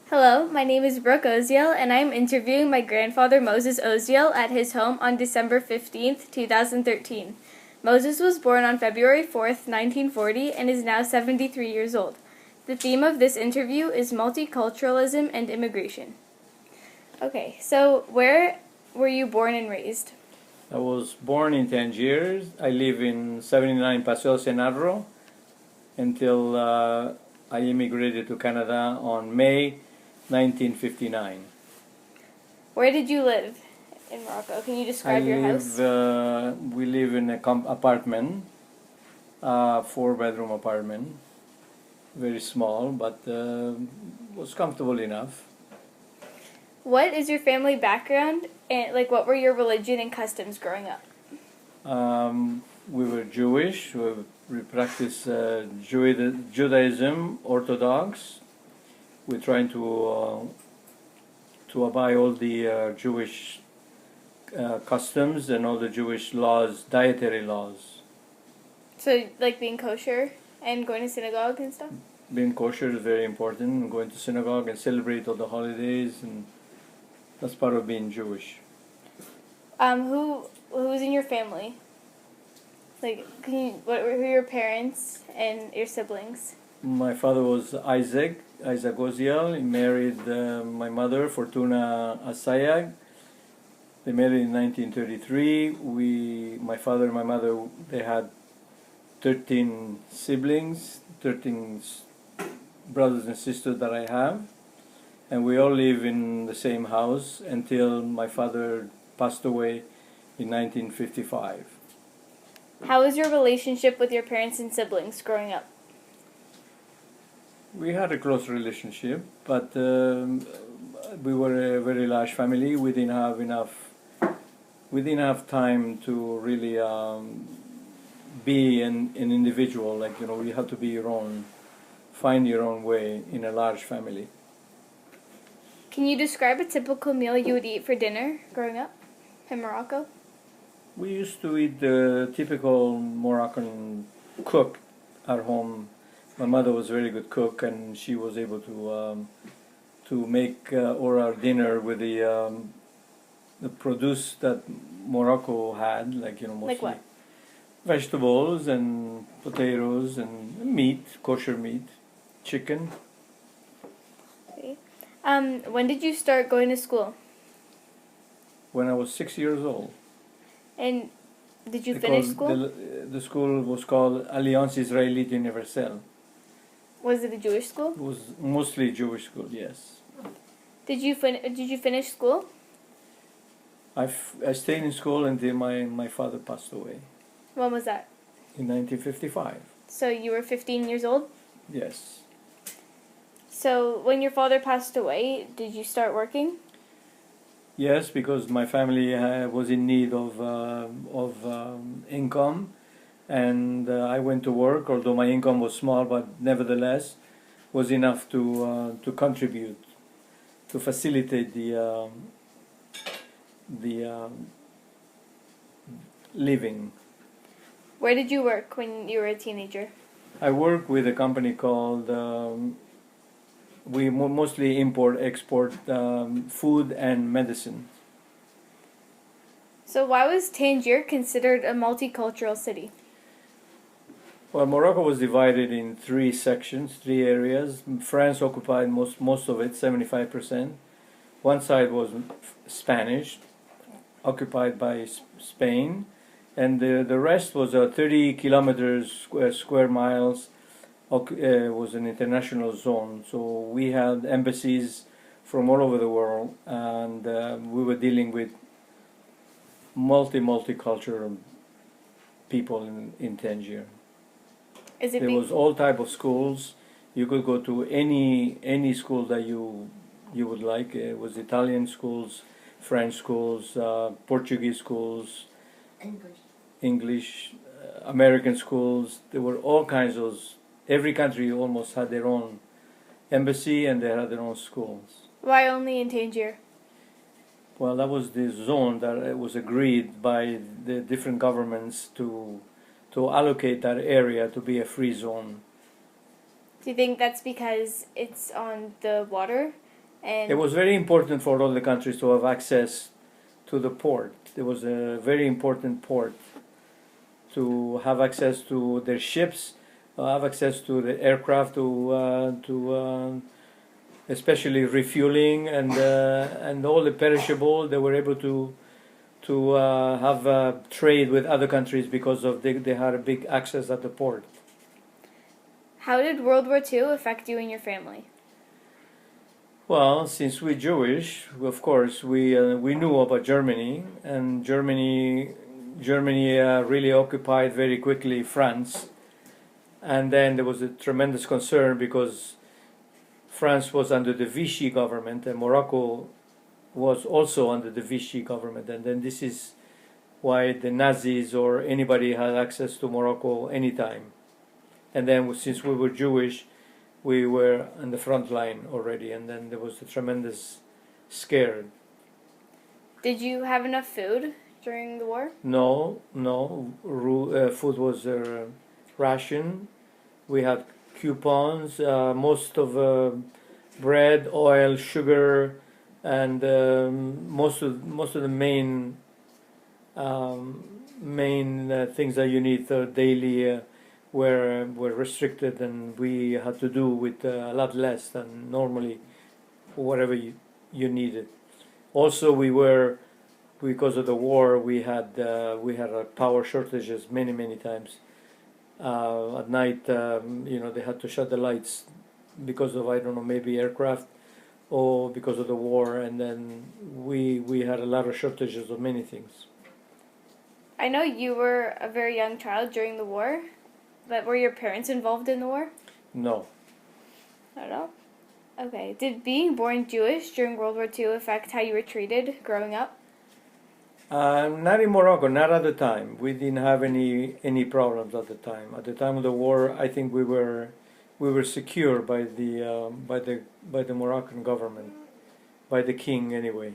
Hello, my name is Brooke Osiel, and I am interviewing my grandfather Moses Osiel at his home on December 15th, 2013. Moses was born on February 4th, 1940, and is now 73 years old. The theme of this interview is multiculturalism and immigration. Okay, so where were you born and raised? I was born in Tangier. I live in 79 Paseo Senadro until I immigrated to Canada on May 1959. Where did you live in Morocco? Can you describe your house? We live in a apartment, 4-bedroom apartment, very small, but was comfortable enough. What is your family background, and what were your religion and customs growing up? We were Jewish. We practiced Judaism, Orthodox. We're trying to abide all the Jewish customs and all the Jewish laws, dietary laws. So, being kosher and going to synagogue and stuff? Being kosher is very important. Going to synagogue and celebrate all the holidays, and that's part of being Jewish. Who's in your family? Who were your parents and your siblings? My father was Isaac Osiel. He married my mother, Fortuna Asayag. They married in 1933. My father and my mother, they had 13 siblings, 13 brothers and sisters that I have. And we all live in the same house until my father passed away in 1955. How was your relationship with your parents and siblings growing up? We had a close relationship, but we were a very large family. We didn't have enough time to really be an individual. You have to be your own, find your own way in a large family. Can you describe a typical meal you would eat for dinner growing up in Morocco? We used to eat the typical Moroccan cook at home. My mother was a very good cook, and she was able to make our dinner with the produce that Morocco had, mostly Like what? vegetables and potatoes and meat, kosher meat, chicken. Okay. When did you start going to school? When I was 6 years old. And did you finish school? The school was called Alliance Israélite Universelle. Was it a Jewish school? It was mostly Jewish school, yes. Did you finish school? I stayed in school until my father passed away. When was that? In 1955. So you were 15 years old? Yes. So when your father passed away, did you start working? Yes, because my family was in need of income, and I went to work. Although my income was small, but nevertheless was enough to contribute, to facilitate the living. Where did you work when you were a teenager? I work with a company called. We mostly export food and medicine. So why was Tangier considered a multicultural city? Well, Morocco was divided in 3 sections, 3 areas. France occupied most of it, 75%. One side was Spanish, occupied by Spain, and the rest was 30 kilometers square miles. Was an international zone, so we had embassies from all over the world, and we were dealing with multicultural people in Tangier. There was all type of schools. You could go to any school that you would like. It was Italian schools, French schools, Portuguese schools, English, American schools. There were all kinds of. Every country almost had their own embassy, and they had their own schools. Why only in Tangier? Well, that was the zone that was agreed by the different governments to allocate that area to be a free zone. Do you think that's because it's on the water And It was very important for all the countries to have access to the port. It was a very important port to have access to their ships, have access to the aircraft, to especially refueling and all the perishable. They were able to have trade with other countries because of they had a big access at the port. how did World War II affect you and your family? Well, since we're Jewish, of course, we knew about Germany, and Germany really occupied very quickly France, and then there was a tremendous concern because France was under the Vichy government, and Morocco was also under the Vichy government, and then this is why the Nazis or anybody had access to Morocco anytime, and then since we were Jewish, we were on the front line already, and then there was a tremendous scare. Did you have enough food during the war? No, food was ration. We had coupons, most of bread, oil, sugar, and most of the main things that you need daily. Were restricted, and we had to do with a lot less than normally whatever you needed. Also, because of the war, we had power shortages many times. At night, they had to shut the lights because of, I don't know, maybe aircraft or because of the war, and then we had a lot of shortages of many things. I know you were a very young child during the war. But were your parents involved in the war? No. Not at all. Okay. Did being born Jewish during World War II affect how you were treated growing up? Not in Morocco, not at the time. We didn't have any problems at the time. At the time of the war, I think we were secure by the Moroccan government, by the king anyway.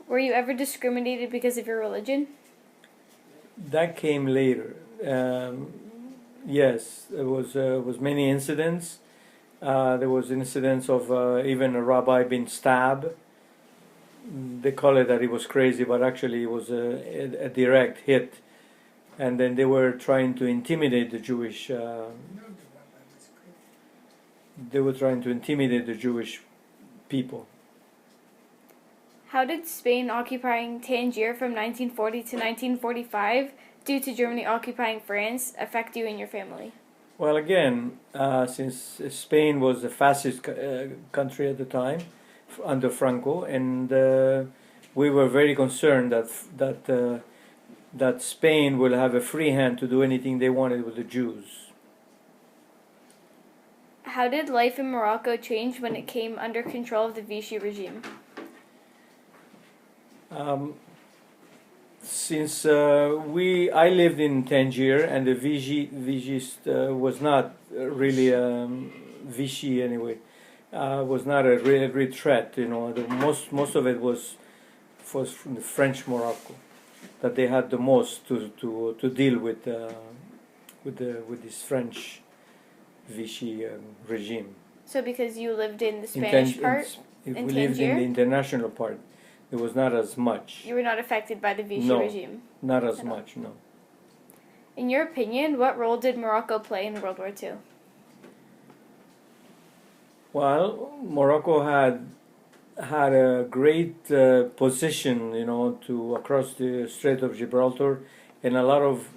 Were you ever discriminated because of your religion? That came later. Yes, there was many incidents. There was incidents of even a rabbi being stabbed. They call it that he was crazy, but actually it was a direct hit. And then they were trying to intimidate the Jewish. They were trying to intimidate the Jewish people. How did Spain occupying Tangier from 1940 to 1945 due to Germany occupying France affect you and your family? Well, again, since Spain was a fascist country at the time, under Franco, and we were very concerned that Spain will have a free hand to do anything they wanted with the Jews. How did life in Morocco change when it came under control of the Vichy regime? Since I lived in Tangier, and the Vichy was not really Vichy anyway, was not a real threat. Most of it was from the French Morocco that they had the most to deal with this French Vichy regime. So because you lived in the Spanish part, we in lived in Tangier? the international part. It was not as much. You were not affected by the Vichy No, regime? not as much, no. In your opinion, what role did Morocco play in World War II? Well, Morocco had a great position, to across the Strait of Gibraltar, and a lot of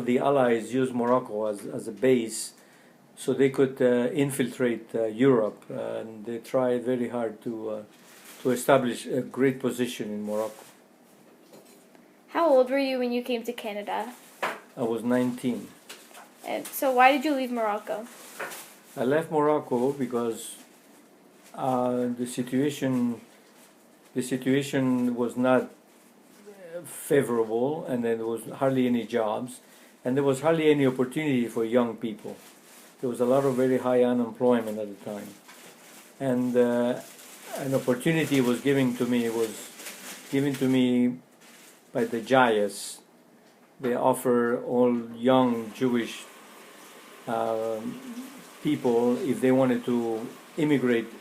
the Allies used Morocco as a base, so they could infiltrate Europe, and they tried very hard to establish a great position in Morocco. How old were you when you came to Canada? I was 19. And so why did you leave Morocco? I left Morocco because the situation was not favorable, and there was hardly any jobs, and there was hardly any opportunity for young people. There was a lot of very high unemployment at the time, and an opportunity was given to me by the Jayas. They offer all young Jewish people, if they wanted to immigrate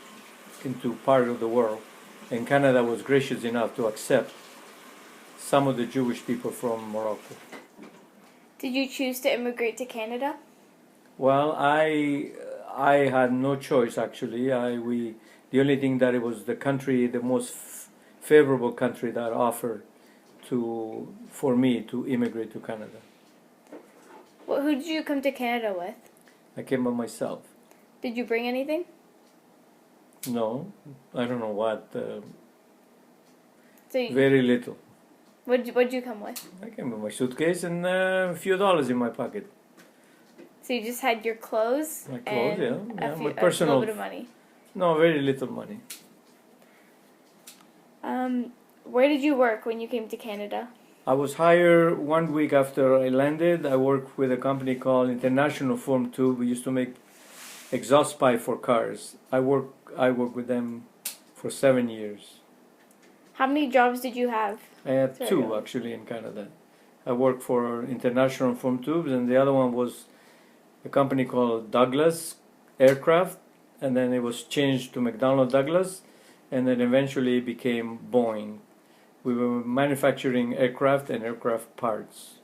into part of the world, and Canada was gracious enough to accept some of the Jewish people from Morocco. Did you choose to immigrate to Canada? Well, I had no choice actually. The only thing that it was the country, the most favorable country that offered for me to immigrate to Canada. Well, who did you come to Canada with? I came by myself. Did you bring anything? No, I don't know what. So Very little. what'd you come with? I came with my suitcase and a few dollars in my pocket. So you just had your clothes? My clothes, and yeah. My a personal. little bit of money. No, very little money. Where did you work when you came to Canada? I was hired 1 week after I landed. I worked with a company called International Form Tube. We used to make exhaust pipe for cars. I worked with them for 7 years. How many jobs did you have? I had two actually in Canada. I worked for International Form Tubes, and the other one was a company called Douglas Aircraft, and then it was changed to McDonnell Douglas, and then eventually it became Boeing. We were manufacturing aircraft and aircraft parts.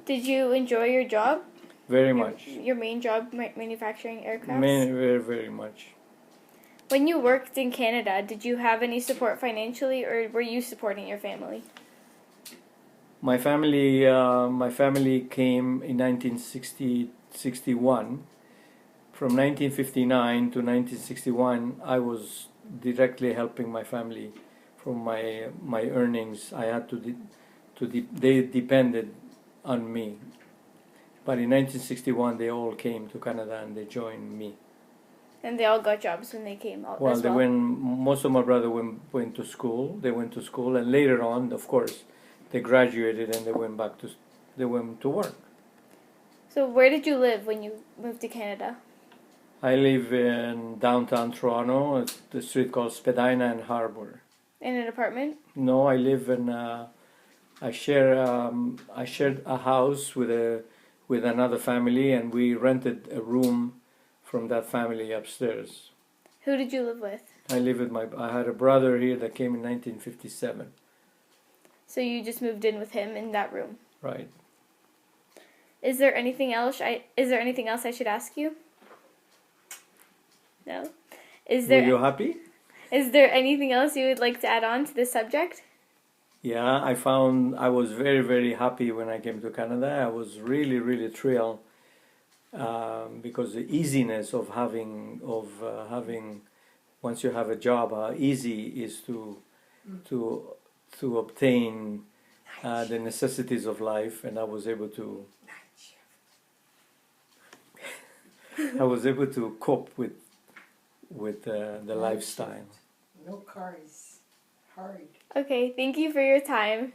Did you enjoy your job? Very much. Your main job, manufacturing aircraft? Very, very much. When you worked in Canada, did you have any support financially, or were you supporting your family? My family came in 1961. From 1959 to 1961, I was directly helping my family from my earnings. I had they depended on me. But in 1961, they all came to Canada and they joined me. And they all got jobs when they came out. Well, as well. Most of my brother went to school. They went to school, and later on, of course, they graduated and they went to work. So where did you live when you moved to Canada? I live in downtown Toronto, the street called Spadina and Harbour. In an apartment? No, I live in. I shared a house with another family, and we rented a room from that family upstairs. Who did you live with? I had a brother here that came in 1957. So you just moved in with him in that room? Right. Is there anything else I should ask you? No? Were you happy? Is there anything else you would like to add on to this subject? Yeah, I was very, very happy when I came to Canada. I was really, really thrilled because the easiness of having once you have a job, how easy it is to obtain the necessities of life, and I was able to cope with the lifestyle. No cars. Hard. Okay, thank you for your time.